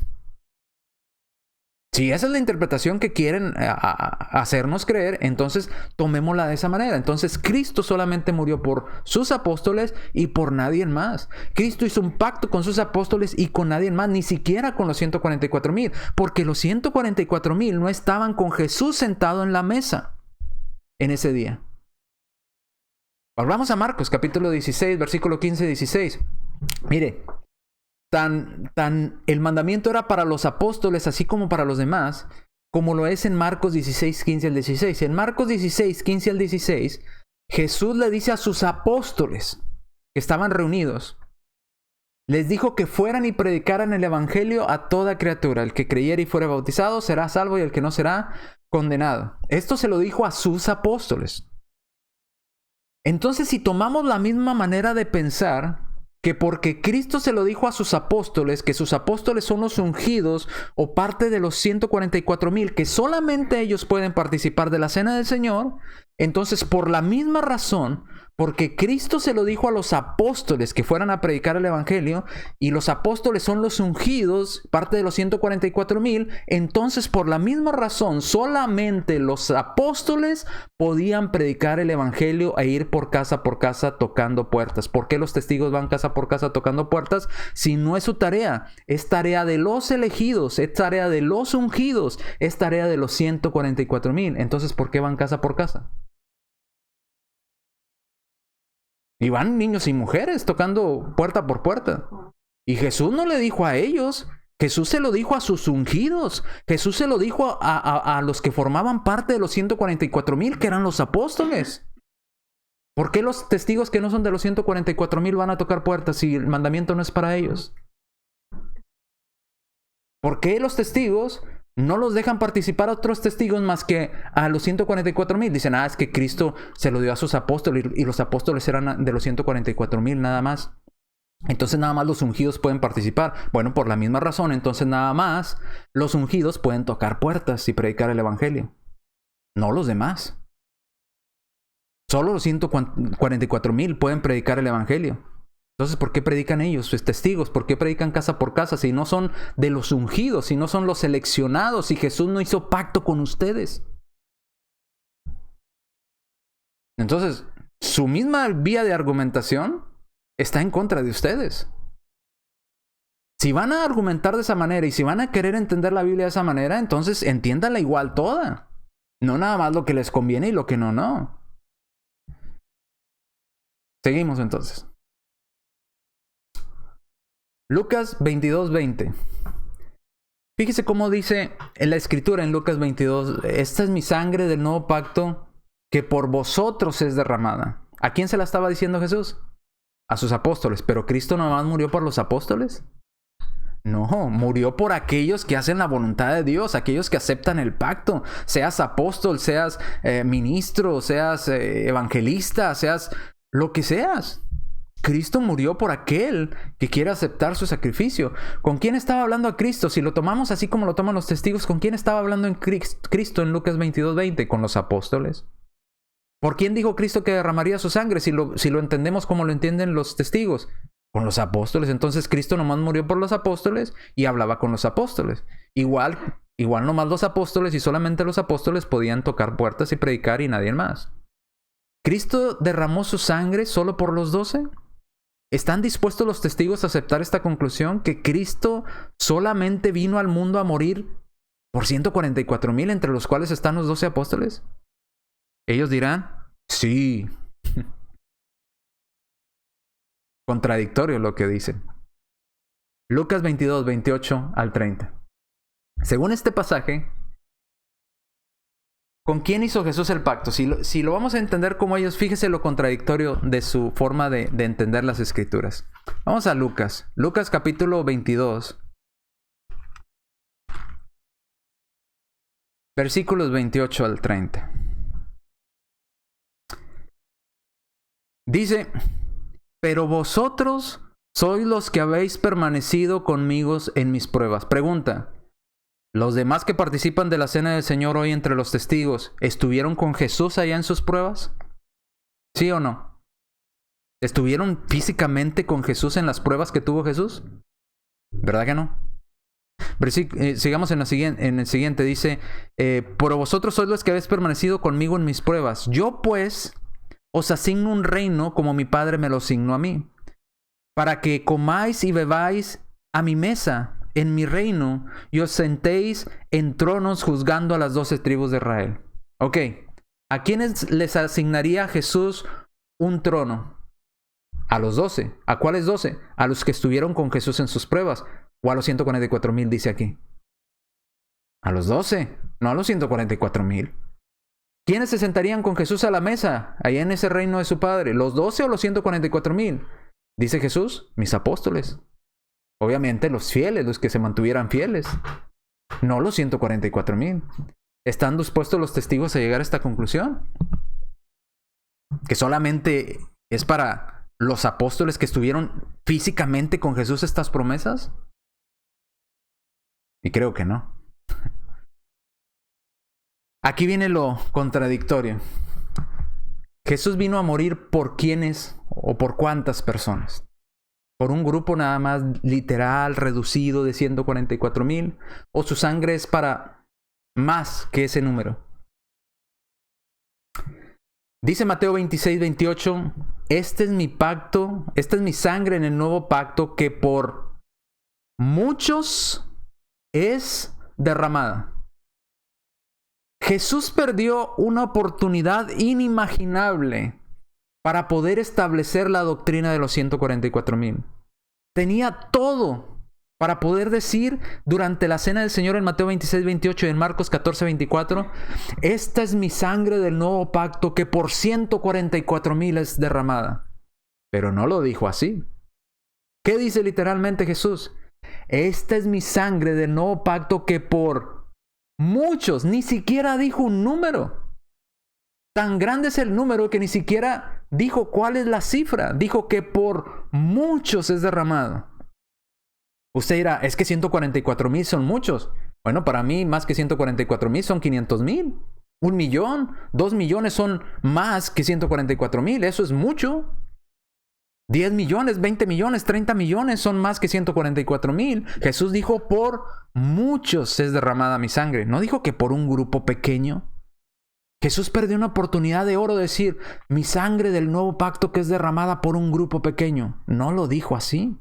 Si esa es la interpretación que quieren hacernos creer, entonces tomémosla de esa manera. Entonces Cristo solamente murió por sus apóstoles y por nadie más. Cristo hizo un pacto con sus apóstoles y con nadie más, ni siquiera con los 144,000, porque los 144,000 no estaban con Jesús sentado en la mesa en ese día. Volvamos a Marcos capítulo 16, versículo 15 y 16. Mire. El mandamiento era para los apóstoles así como para los demás, como lo es en Marcos 16, 15 al 16. En Marcos 16, 15 al 16, Jesús le dice a sus apóstoles que estaban reunidos, les dijo que fueran y predicaran el evangelio a toda criatura. El que creyere y fuere bautizado será salvo y el que no será condenado. Esto se lo dijo a sus apóstoles. Entonces, si tomamos la misma manera de pensar, que porque Cristo se lo dijo a sus apóstoles, que sus apóstoles son los ungidos o parte de los 144,000, que solamente ellos pueden participar de la cena del Señor, entonces por la misma razón, porque Cristo se lo dijo a los apóstoles que fueran a predicar el evangelio, y los apóstoles son los ungidos, parte de los 144,000, entonces por la misma razón, solamente los apóstoles podían predicar el evangelio e ir por casa tocando puertas. ¿Por qué los testigos van casa por casa tocando puertas? Si no es su tarea, es tarea de los elegidos, es tarea de los ungidos, es tarea de los 144,000. Entonces, ¿por qué van casa por casa? Y van niños y mujeres tocando puerta por puerta. Y Jesús no le dijo a ellos, Jesús se lo dijo a sus ungidos. Jesús se lo dijo a los que formaban parte de los 144,000, que eran los apóstoles. ¿Por qué los testigos que no son de los 144,000 van a tocar puertas si el mandamiento no es para ellos? ¿Por qué los testigos no los dejan participar a otros testigos más que a los 144,000? Dicen, es que Cristo se lo dio a sus apóstoles y los apóstoles eran de los 144,000 nada más. Entonces nada más los ungidos pueden participar. Bueno, por la misma razón, entonces nada más los ungidos pueden tocar puertas y predicar el evangelio. No los demás. Solo los 144,000 pueden predicar el evangelio. Entonces, ¿por qué predican ellos, sus testigos? ¿Por qué predican casa por casa si no son de los ungidos, si no son los seleccionados, si Jesús no hizo pacto con ustedes? Entonces, su misma vía de argumentación está en contra de ustedes. Si van a argumentar de esa manera y si van a querer entender la Biblia de esa manera, entonces entiéndanla igual toda. No nada más lo que les conviene y lo que no. Seguimos entonces. Lucas 22:20. Fíjese cómo dice en la escritura en Lucas 22, esta es mi sangre del nuevo pacto que por vosotros es derramada. ¿A quién se la estaba diciendo Jesús? A sus apóstoles. ¿Pero Cristo nomás murió por los apóstoles? No, murió por aquellos que hacen la voluntad de Dios, aquellos que aceptan el pacto. Seas apóstol, seas ministro, seas evangelista, seas lo que seas. Cristo murió por aquel que quiere aceptar su sacrificio. ¿Con quién estaba hablando a Cristo? Si lo tomamos así como lo toman los testigos, ¿con quién estaba hablando en Cristo en Lucas 22:20? Con los apóstoles. ¿Por quién dijo Cristo que derramaría su sangre? Si lo entendemos como lo entienden los testigos. Con los apóstoles. Entonces Cristo nomás murió por los apóstoles y hablaba con los apóstoles. Igual nomás los apóstoles y solamente los apóstoles podían tocar puertas y predicar y nadie más. ¿Cristo derramó su sangre solo por los 12? ¿Están dispuestos los testigos a aceptar esta conclusión? ¿Que Cristo solamente vino al mundo a morir por 144,000, entre los cuales están los 12 apóstoles? Ellos dirán, Sí. Contradictorio lo que dicen. Lucas 22, 28 al 30. Según este pasaje, ¿con quién hizo Jesús el pacto? Si lo vamos a entender como ellos, fíjese lo contradictorio de su forma de entender las escrituras. Vamos a Lucas. Lucas capítulo 22. Versículos 28 al 30. Dice, pero vosotros sois los que habéis permanecido conmigo en mis pruebas. Pregunta, ¿los demás que participan de la cena del Señor hoy entre los testigos estuvieron con Jesús allá en sus pruebas? ¿Sí o no? ¿Estuvieron físicamente con Jesús en las pruebas que tuvo Jesús? ¿Verdad que no? Sigamos en el siguiente. Dice, pero vosotros sois los que habéis permanecido conmigo en mis pruebas. Yo pues os asigno un reino como mi Padre me lo asignó a mí, para que comáis y bebáis a mi mesa en mi reino y os sentéis en tronos juzgando a las 12 tribus de Israel. Ok, ¿a quiénes les asignaría Jesús un trono? A los 12. ¿A cuáles 12? A los que estuvieron con Jesús en sus pruebas. O a los 144,000 dice aquí. A los 12, no a los 144,000. ¿Quiénes se sentarían con Jesús a la mesa, allá en ese reino de su Padre? ¿Los 12 o los 144,000? Dice Jesús, mis apóstoles. Obviamente los fieles, los que se mantuvieran fieles. No los 144,000. ¿Están dispuestos los testigos a llegar a esta conclusión? Que solamente es para los apóstoles que estuvieron físicamente con Jesús estas promesas. Y creo que no. Aquí viene lo contradictorio. Jesús vino a morir por quiénes o por cuántas personas. ¿Por un grupo nada más literal, reducido de 144,000? ¿O su sangre es para más que ese número? Dice Mateo 26, 28, este es mi pacto, esta es mi sangre en el nuevo pacto que por muchos es derramada. Jesús perdió una oportunidad inimaginable para poder establecer la doctrina de los 144,000. Tenía todo para poder decir durante la cena del Señor en Mateo 26, 28 y en Marcos 14, 24, esta es mi sangre del nuevo pacto que por 144,000 es derramada. Pero no lo dijo así. ¿Qué dice literalmente Jesús? Esta es mi sangre del nuevo pacto que por muchos, ni siquiera dijo un número. Tan grande es el número que ni siquiera dijo cuál es la cifra. Dijo que por muchos es derramado. Usted dirá, es que 144,000 son muchos. Bueno, para mí más que 144,000 son 500,000. 1,000,000, 2 millones son más que 144,000. Eso es mucho. 10 millones, 20 millones, 30 millones son más que 144,000. Jesús dijo, por muchos es derramada mi sangre. No dijo que por un grupo pequeño. Jesús perdió una oportunidad de oro de decir, mi sangre del nuevo pacto que es derramada por un grupo pequeño. No lo dijo así.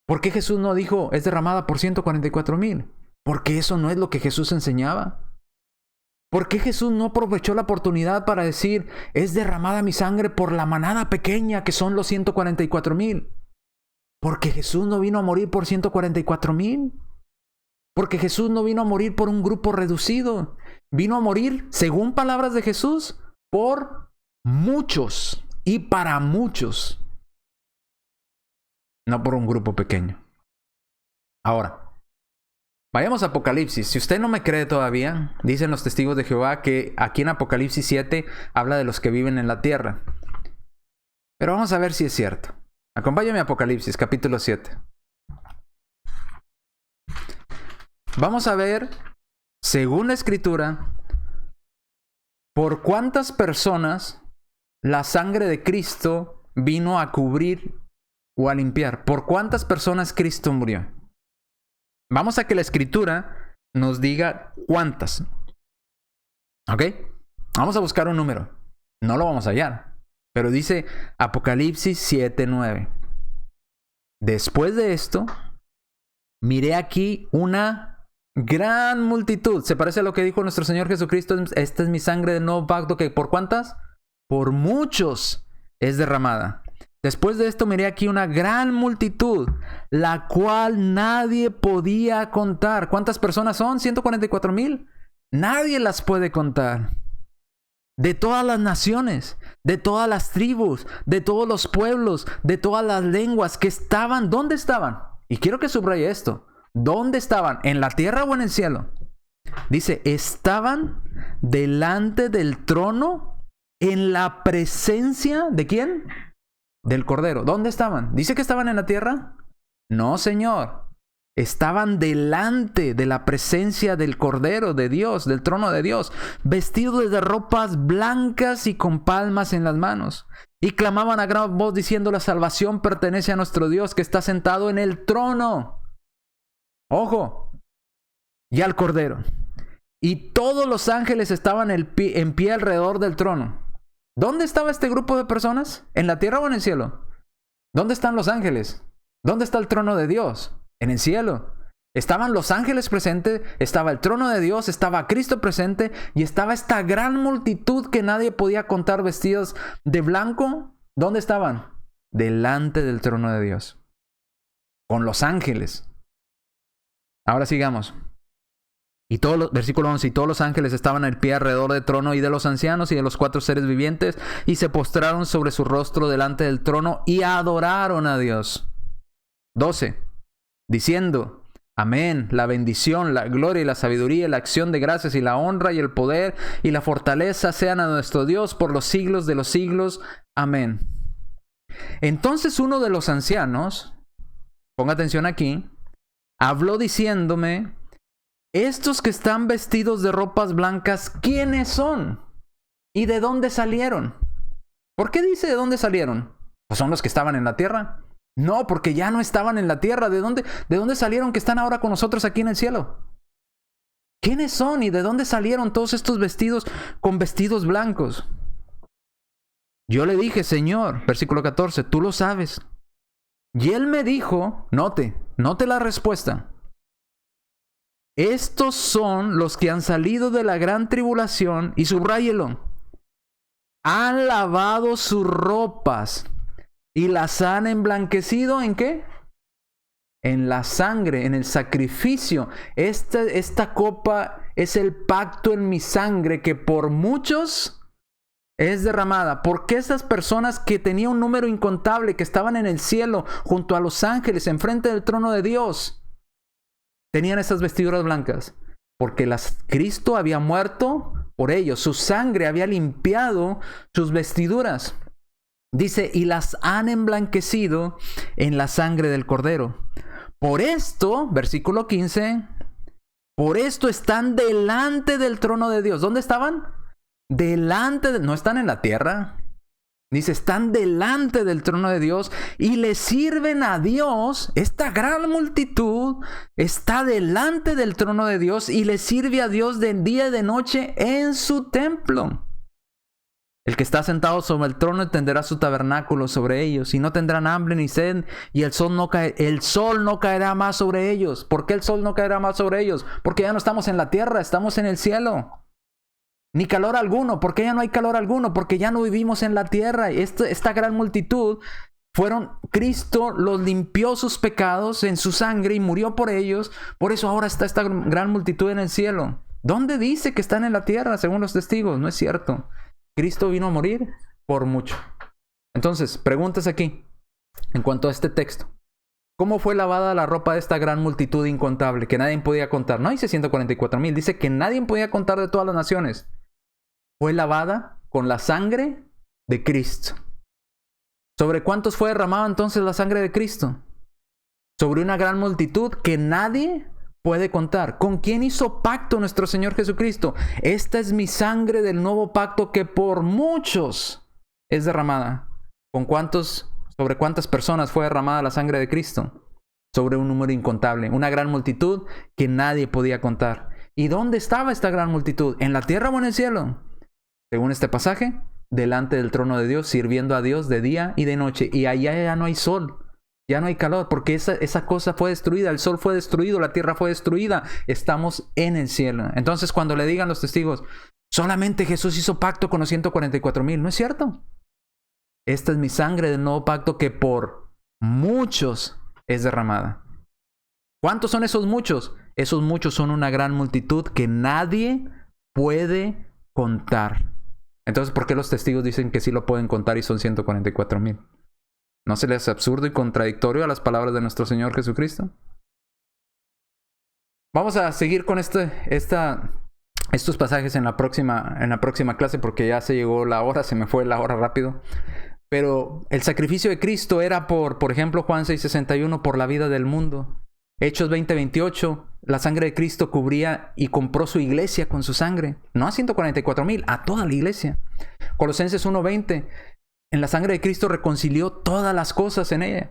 ¿Por qué Jesús no dijo, es derramada por 144,000? Porque eso no es lo que Jesús enseñaba. ¿Por qué Jesús no aprovechó la oportunidad para decir, es derramada mi sangre por la manada pequeña que son los 144,000? Porque Jesús no vino a morir por 144,000. Porque Jesús no vino a morir por un grupo reducido. Vino a morir, según palabras de Jesús, por muchos y para muchos. No por un grupo pequeño. Ahora, vayamos a Apocalipsis. Si usted no me cree todavía, dicen los testigos de Jehová que aquí en Apocalipsis 7 habla de los que viven en la tierra. Pero vamos a ver si es cierto. Acompáñame a Apocalipsis, capítulo 7. Vamos a ver, según la Escritura, por cuántas personas la sangre de Cristo vino a cubrir o a limpiar. ¿Por cuántas personas Cristo murió? Vamos a que la Escritura nos diga cuántas. ¿Ok? Vamos a buscar un número. No lo vamos a hallar. Pero dice Apocalipsis 7:9. Después de esto, miré aquí una Gran multitud. Se parece a lo que dijo nuestro Señor Jesucristo. Esta es mi sangre del nuevo pacto que ¿por cuántas? Por muchos es derramada. Después de esto miré aquí una gran multitud, la cual nadie podía contar. ¿Cuántas personas son? 144,000. Nadie las puede contar. De todas las naciones, de todas las tribus, de todos los pueblos, de todas las lenguas que estaban. ¿Dónde estaban? Y quiero que subraye esto. ¿Dónde estaban? ¿En la tierra o en el cielo? Dice, estaban delante del trono en la presencia ¿de quién? Del Cordero. ¿Dónde estaban? ¿Dice que estaban en la tierra? No, Señor. Estaban delante de la presencia del Cordero de Dios, del trono de Dios, vestidos de ropas blancas y con palmas en las manos. Y clamaban a gran voz diciendo, la salvación pertenece a nuestro Dios que está sentado en el trono. Ojo, y al Cordero. Y todos los ángeles estaban en pie alrededor del trono. ¿Dónde estaba este grupo de personas? ¿En la tierra o en el cielo? ¿Dónde están los ángeles? ¿Dónde está el trono de Dios? En el cielo. Estaban los ángeles presentes, estaba el trono de Dios, estaba Cristo presente y estaba esta gran multitud que nadie podía contar vestidos de blanco. ¿Dónde estaban? Delante del trono de Dios. Con los ángeles. Ahora sigamos. Versículo 11, y todos los ángeles estaban al pie alrededor del trono y de los ancianos y de los 4 seres vivientes y se postraron sobre su rostro delante del trono y adoraron a Dios. 12, diciendo, amén, la bendición, la gloria y la sabiduría, la acción de gracias y la honra y el poder y la fortaleza sean a nuestro Dios por los siglos de los siglos. Amén. Entonces uno de los ancianos, ponga atención aquí, habló diciéndome, estos que están vestidos de ropas blancas, ¿quiénes son? ¿Y de dónde salieron? ¿Por qué dice de dónde salieron? Pues son los que estaban en la tierra. No, porque ya no estaban en la tierra. ¿De dónde salieron que están ahora con nosotros aquí en el cielo? ¿Quiénes son y de dónde salieron todos estos vestidos con vestidos blancos? Yo le dije, Señor, versículo 14, tú lo sabes. Y él me dijo, note la respuesta. Estos son los que han salido de la gran tribulación, y subráyelo, han lavado sus ropas y las han emblanquecido ¿en qué? En la sangre, en el sacrificio. Esta copa es el pacto en mi sangre que por muchos es derramada. Porque esas personas que tenían un número incontable, que estaban en el cielo junto a los ángeles, enfrente del trono de Dios, tenían esas vestiduras blancas? Porque Cristo había muerto por ellos. Su sangre había limpiado sus vestiduras. Dice, y las han emblanquecido en la sangre del Cordero. Por esto, versículo 15, por esto están delante del trono de Dios. ¿Dónde estaban? No están en la tierra. Dice, están delante del trono de Dios y le sirven a Dios. Esta gran multitud está delante del trono de Dios y le sirve a Dios de día y de noche en su templo. El que está sentado sobre el trono tenderá su tabernáculo sobre ellos y no tendrán hambre ni sed y el sol no caerá más sobre ellos. ¿Por qué el sol no caerá más sobre ellos? Porque ya no estamos en la tierra, estamos en el cielo. Ni calor alguno. ¿Por qué ya no hay calor alguno? Porque ya no vivimos en la tierra. Esta gran multitud Cristo los limpió sus pecados en su sangre y murió por ellos. Por eso ahora está esta gran multitud en el cielo. ¿Dónde dice que están en la tierra según los testigos? No es cierto. Cristo vino a morir por mucho. Entonces, preguntas aquí en cuanto a este texto. ¿Cómo fue lavada la ropa de esta gran multitud incontable que nadie podía contar? No dice 144,000, dice que nadie podía contar de todas las naciones. Fue lavada con la sangre de Cristo. ¿Sobre cuántos fue derramada entonces la sangre de Cristo? Sobre una gran multitud que nadie puede contar. ¿Con quién hizo pacto nuestro Señor Jesucristo? Esta es mi sangre del nuevo pacto que por muchos es derramada. ¿Sobre cuántas personas fue derramada la sangre de Cristo? Sobre un número incontable. Una gran multitud que nadie podía contar. ¿Y dónde estaba esta gran multitud? ¿En la tierra o en el cielo? Según este pasaje, delante del trono de Dios, sirviendo a Dios de día y de noche. Y allá ya no hay sol. Ya no hay calor porque esa cosa fue destruida, el sol fue destruido, la tierra fue destruida. Estamos en el cielo. Entonces cuando le digan los testigos, solamente Jesús hizo pacto con los 144,000, no es cierto. Esta es mi sangre del nuevo pacto que por muchos es derramada. ¿Cuántos son esos muchos? Esos muchos son una gran multitud que nadie puede contar. Entonces, ¿por qué los testigos dicen que sí lo pueden contar y son 144,000? ¿No se les hace absurdo y contradictorio a las palabras de nuestro Señor Jesucristo? Vamos a seguir con estos pasajes en la próxima clase porque ya se llegó la hora, se me fue la hora rápido. Pero el sacrificio de Cristo era por ejemplo, Juan 6:61, por la vida del mundo. Hechos 20:28, la sangre de Cristo cubría y compró su iglesia con su sangre. No a 144,000, a toda la iglesia. Colosenses 1:20, en la sangre de Cristo reconcilió todas las cosas en ella.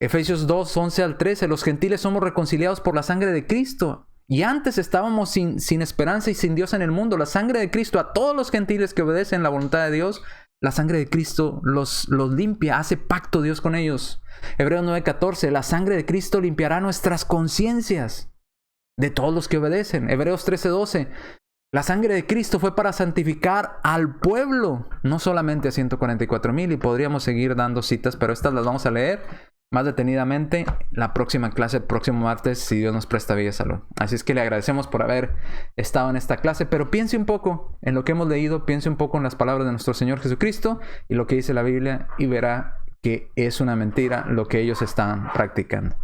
Efesios 2:11-13, los gentiles somos reconciliados por la sangre de Cristo. Y antes estábamos sin esperanza y sin Dios en el mundo. La sangre de Cristo, a todos los gentiles que obedecen la voluntad de Dios, la sangre de Cristo los limpia, hace pacto Dios con ellos. Hebreos 9:14, la sangre de Cristo limpiará nuestras conciencias de todos los que obedecen. Hebreos 13:12, la sangre de Cristo fue para santificar al pueblo, no solamente a 144,000, y podríamos seguir dando citas, pero estas las vamos a leer más detenidamente la próxima clase, el próximo martes, si Dios nos presta vida y salud. Así es que le agradecemos por haber estado en esta clase, pero piense un poco en lo que hemos leído, piense un poco en las palabras de nuestro Señor Jesucristo y lo que dice la Biblia, y verá que es una mentira lo que ellos están practicando.